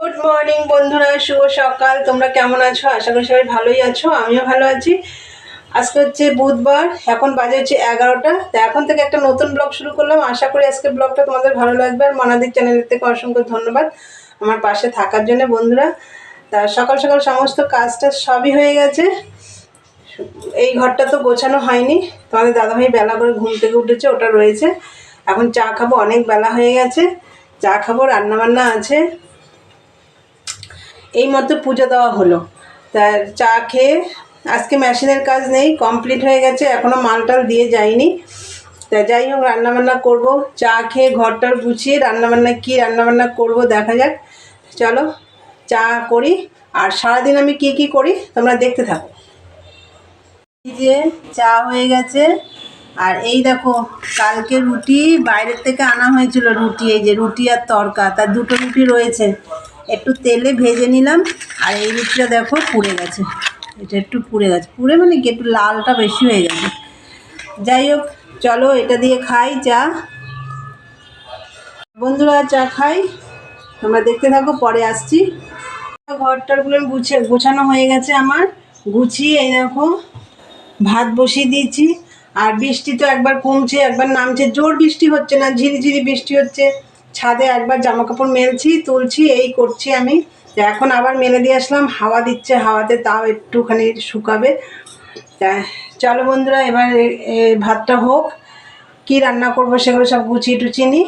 Good morning বন্ধুরা, শুভ সকাল। তোমরা কেমন আছো? আশা করি সবাই ভালোই আছো, আমিও ভালো আছি। আজকে হচ্ছে বুধবার, এখন বাজে হচ্ছে 11টা। তো এখন থেকে একটা নতুন ব্লগ শুরু করলাম। আশা করি আজকের ব্লগটা তোমাদের ভালো লাগবে। আর মনাদির চ্যানেলের থেকে অসংখ্য ধন্যবাদ আমার পাশে থাকার জন্য বন্ধুরা। তা সকাল সকাল সমস্ত কাজটা সবই হয়ে গেছে। এই ঘরটা তো গোছানো হয়নি, তোমাদের দাদাভাই বেলা করে ঘুম থেকে উঠেছে, ওটা রয়েছে। এখন চা খাবো, অনেক বেলা হয়ে গেছে। চা খাবো, রান্নাবান্না আছে। এই মতো পুজো দেওয়া হলো। তা চা খেয়ে, আজকে মেশিনের কাজ নেই, কমপ্লিট হয়ে গেছে, এখনও মালটাল দিয়ে যায়নি। তা যাই হোক, রান্নাবান্না করব। চা খেয়ে ঘরটার গুছিয়ে রান্নাবান্না কী রান্নাবান্না করব দেখা যাক। চলো চা করি, আর সারাদিন আমি কি কি করি তোমরা দেখতে থাকো। এই যে চা হয়ে গেছে, আর এই দেখো কালকে রুটি বাইরের থেকে আনা হয়েছিল। রুটি, এই যে রুটি আর তড়কা, তার দুটো রুটি রয়েছে, একটু তেলে ভেজে নিলাম। আর এই রুটিটা দেখো পুড়ে গেছে, এটা একটু পুড়ে গেছে, পুড়ে মানে কি একটু লালটা বেশি হয়ে গেছে। যাই হোক, চলো এটা দিয়ে খাই চা। বন্ধুরা চা খাই, তোমরা দেখতে থাকো, পরে আসছি। ঘরটারগুলো গোছানো হয়ে গেছে আমার, গুছিয়ে এই দেখো ভাত বসিয়ে দিয়েছি। আর বৃষ্টি তো একবার কমছে একবার নামছে, জোর বৃষ্টি হচ্ছে না, ঝিরিঝিরি বৃষ্টি হচ্ছে। ছাদে একবার জামা কাপড় মেলছি, তুলছি, এই করছি আমি। এখন আবার মেলে দিয়ে আসলাম, হাওয়া দিচ্ছে, হাওয়াতে তাও একটুখানি শুকাবে। তা চলো বন্ধুরা, এবার ভাতটা হোক, কি রান্না করব সেগুলো সব গুছিয়ে টুচিয়ে নিই।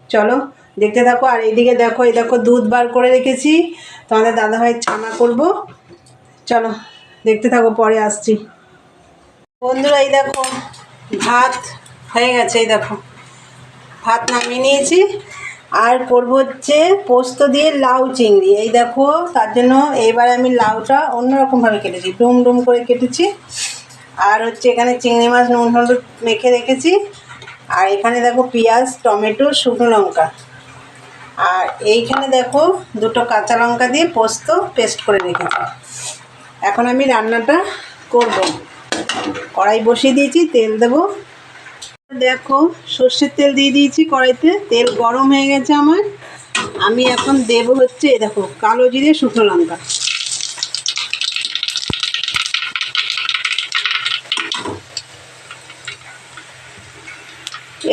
চলো দেখতে থাকো। আর এইদিকে দেখো, এই দেখো দুধ বার করে রেখেছি, তোমাদের দাদাভাই ছানা করব। চলো দেখতে থাকো, পরে আসছি বন্ধুরা। এই দেখো ভাত হয়ে গেছে, এই দেখো ভাত নামিয়ে নিয়েছি। আর করবো হচ্ছে পোস্ত দিয়ে লাউ চিংড়ি। এই দেখো, তার জন্য এইবার আমি লাউটা অন্যরকমভাবে কেটেছি, ডুম ডুম করে কেটেছি। আর হচ্ছে এখানে চিংড়ি মাছ নুন হলুদ মেখে রেখেছি। আর এখানে দেখো পেঁয়াজ, টমেটো, শুকনো লঙ্কা। আর এইখানে দেখো দুটো কাঁচা লঙ্কা দিয়ে পোস্ত পেস্ট করে রেখেছি। এখন আমি রান্নাটা করব। কড়াই বসিয়ে দিয়েছি, তেল দেবো। দেখো সর্ষের তেল দিয়ে দিয়েছি কড়াইতে, তেল গরম হয়ে গেছে আমার। আমি এখন দেব হচ্ছে দেখো কালো জিরে, শুকনো লঙ্কা।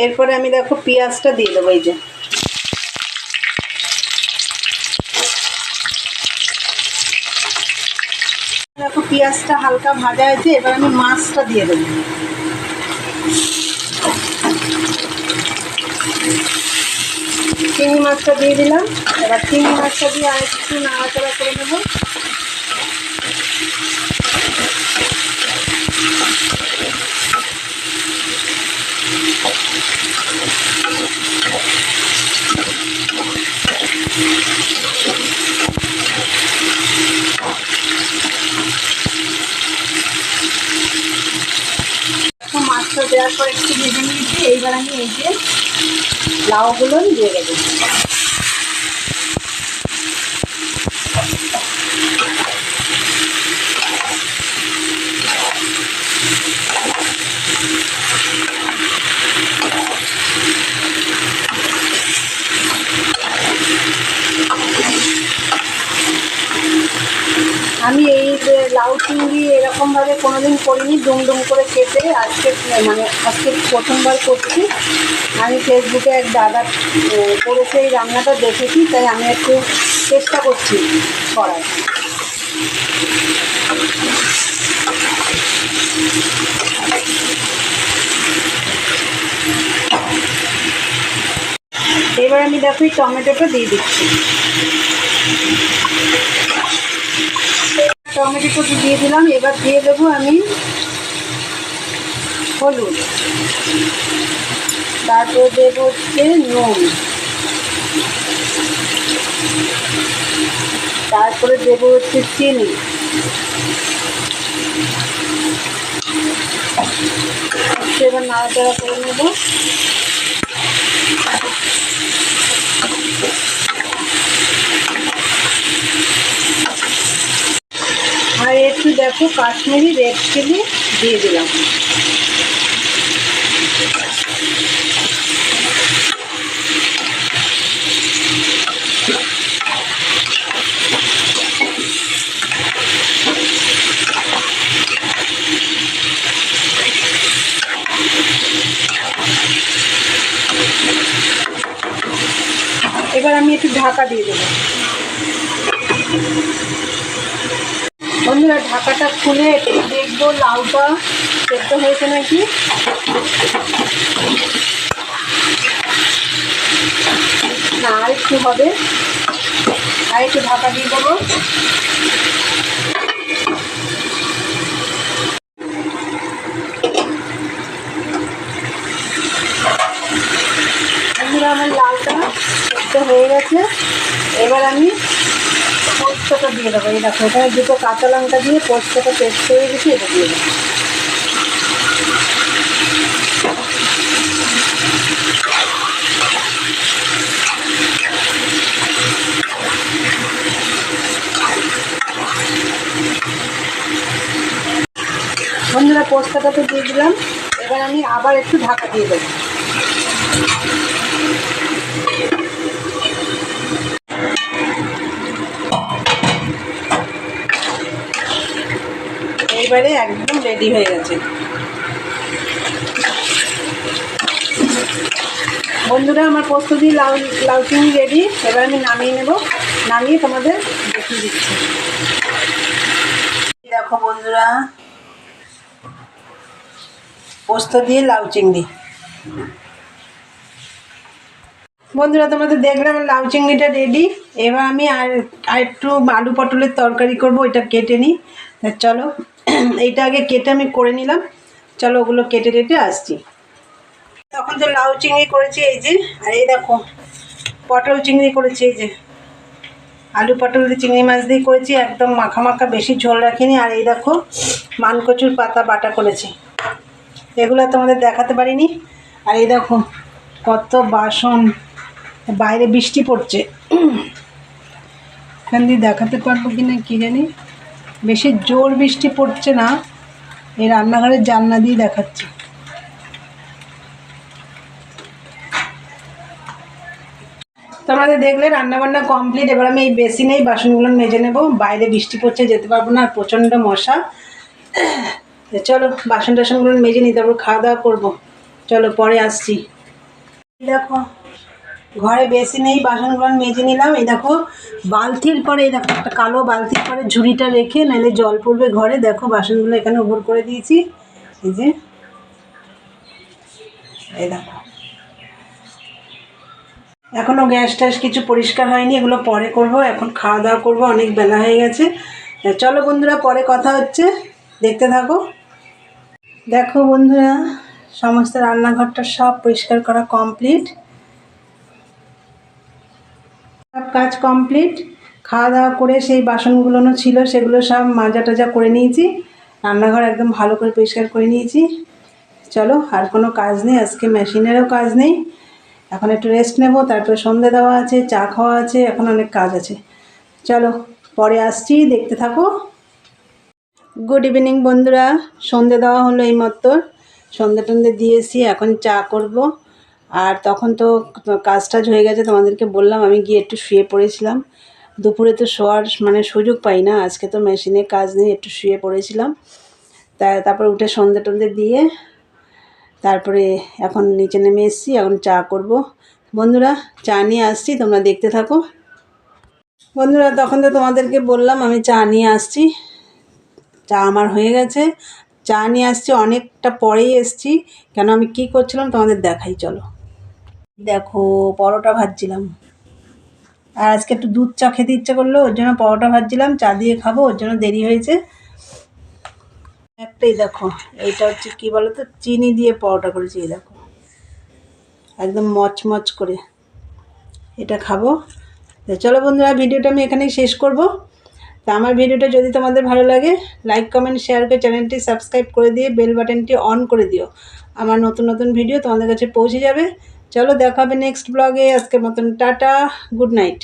এরপরে আমি দেখো পেঁয়াজটা দিয়ে দেবো। এই যে দেখো পেঁয়াজটা হালকা ভাজা হয়েছে, এবার আমি মাছটা দিয়ে দেবো। চিংড়ি মাছটা দিয়ে দিলাম। এবার চিংড়ি মাছটা দিয়ে আর একটু নাড়াচাড়া করে নেব। মাছটা দেওয়ার পর একটু ভেজে নিয়েছি। এইবার আমি এই যে লাউগুলো দিয়ে দেবো। আমি এই যে লাউ চিংড়ি এরকমভাবে কোনোদিন করিনি, ডুম ডুম করে কেটে আজকে প্রথমবার করছি। আমি ফেসবুকে এক দাদা করেছে এই রান্নাটা দেখেছি, তাই আমি একটু চেষ্টা করছি করার। এবার আমি দেখো এই টমেটোটা দিয়ে দিচ্ছি। টমেটোটা দিয়ে দিলাম। এবার দিয়ে দেবো আমি হলুদ, তারপর দেবো হচ্ছে নুন, তারপরে দেবো হচ্ছে চিনি। এবার নাড়াচাড়া করে নেব। আর একটু দেখো কাশ্মীরি রেড চিলি দিয়ে দিলাম। একটু ঢাকা দিয়ে দেবো। বন্ধুরা ঢাকাটা খুলে দেখবো লাউটা সেদ্ধ হয়েছে নাকি। না, আর একটু হবে, আর একটু ঢাকা দিয়ে দেবো। বন্ধুরা আমার লাউটা সেদ্ধ হয়ে গেছে। এবার আমি পোস্তটা দিয়ে দেবো। এই দেখো, এখানে দুটো কাঁচা লঙ্কা দিয়ে পোস্তটা পেস্ট করে দিচ্ছি, এটা দিয়ে দেবো। বন্ধুরা পোস্তটা তো দিয়ে দিলাম, এবার আমি আবার একটু ঢাকা দিয়ে দেবো। এইবারে একদম রেডি হয়ে গেছে। বন্ধুরা আমার পোস্ত দিয়ে লাউ চিংড়ি রেডি। এবার আমি নামিয়ে নেব, নামিয়ে তোমাদের দেখিয়ে দিচ্ছি। দেখো বন্ধুরা, পোস্ত দিয়ে লাউ চিংড়ি। বন্ধুরা তোমাদের দেখলাম লাউ চিংড়িটা রেডি। এবার আমি আর একটু আলু পটলের তরকারি করব, ওইটা কেটে নিই। চলো এইটা আগে কেটে আমি করে নিলাম। চলো ওগুলো কেটে কেটে আসছি। তখন তো লাউ চিংড়ি করেছি এই যে, আর এই দেখো পটল চিংড়ি করেছি এই যে, আলু পটল দিয়ে চিংড়ি মাছ দিয়ে করেছি, একদম মাখা মাখা, বেশি ঝোল রাখিনি। আর এই দেখো মানকচুর পাতা বাটা করেছি, এগুলো তোমাদের দেখাতে পারিনি। আর এই দেখো কত বাসন, বাইরে বৃষ্টি পড়ছে, এখান দিয়ে দেখাতে পারবো কি না কী জানি, বেশি জোর বৃষ্টি পড়ছে না, এই রান্নাঘরের জানলা দিয়ে দেখাচ্ছি। তোমাদের দেখলে রান্নাবান্না কমপ্লিট। এবার আমি এই বেসিনেই বাসনগুলো মেজে নেব, বাইরে বৃষ্টি পড়ছে, যেতে পারবো না, আর প্রচণ্ড মশা। চলো বাসন টাসনগুলো মেজে নিই, তারপর খাওয়া দাওয়া করবো। চলো পরে আসছি। দেখো ঘরে বেসিনেই বাসনগুলো মেজে নিলাম। এই দেখো বালতির পরে, এই দেখো একটা কালো বালতির পরে ঝুড়িটা রেখে, নাহলে জল পড়বে ঘরে। দেখো বাসনগুলো এখানে উপর করে দিয়েছি, এই যে, এই দেখো। এখনও গ্যাস ট্যাস কিছু পরিষ্কার হয়নি, এগুলো পরে করব। এখন খাওয়া দাওয়া করবো, অনেক বেলা হয়ে গেছে। চলো বন্ধুরা পরে কথা হচ্ছে, দেখতে থাকো। দেখো বন্ধুরা সমস্ত রান্নাঘরটা সব পরিষ্কার করা কমপ্লিট, সব কাজ কমপ্লিট। খাওয়া দাওয়া করে সেই বাসনগুলোও ছিল, সেগুলো সব মাজা টাজা করে নিয়েছি। রান্নাঘর একদম ভালো করে পরিষ্কার করে নিয়েছি। চলো আর কোনো কাজ নেই, আজকে মেশিনেরও কাজ নেই। এখন একটু রেস্ট নেব, তারপরে সন্ধে দেওয়া আছে, চা খাওয়া আছে, এখন অনেক কাজ আছে। চলো পরে আসছি, দেখতে থাকো। গুড ইভিনিং বন্ধুরা, সন্ধে দেওয়া হলো এই মাত্র, সন্ধে টন্ধে দিয়েছি, এখন চা করব। আর তখন তো কাজ টাজ হয়ে গেছে, তোমাদেরকে বললাম আমি গিয়ে একটু শুয়ে পড়েছিলাম। দুপুরে তো শোয়ার সুযোগ পাই না, আজকে তো মেশিনে কাজ নেই, একটু শুয়ে পড়েছিলাম। তারপর উঠে সন্ধে টন্ধে দিয়ে তারপরে এখন নিচে নেমে এসেছি, এখন চা করব। বন্ধুরা চা নিয়ে আসছি, তোমরা দেখতে থাকো। বন্ধুরা তখন তো তোমাদেরকে বললাম আমি চা নিয়ে আসছি, চা আমার হয়ে গেছে। চা নিয়ে আসছি অনেকটা পরেই এসছি, কেন আমি কি করছিলাম তোমাদের দেখাই। চলো দেখো পরোটা ভাজছিলাম, আর আজকে একটু দুধ চা খেতে ইচ্ছে করলো, ওর জন্য পরোটা ভাজছিলাম, চা দিয়ে খাবো, ওর জন্য দেরি হয়েছে। একটাই দেখো, এইটা হচ্ছে কী বলো তো, চিনি দিয়ে পরোটা করেছি, এই দেখো একদম মচমচ করে, এটা খাবো। তো চলো বন্ধুরা ভিডিওটা আমি এখানেই শেষ করব। তা আমার ভিডিওটা যদি তোমাদের ভালো লাগে, লাইক কমেন্ট শেয়ার করে চ্যানেলটি সাবস্ক্রাইব করে দিয়ে বেল বাটনটি অন করে দিও, আমার নতুন নতুন ভিডিও তোমাদের কাছে পৌঁছে যাবে। চলো দেখা হবে নেক্সট ব্লগে, আজকের মতন টাটা, গুড নাইট।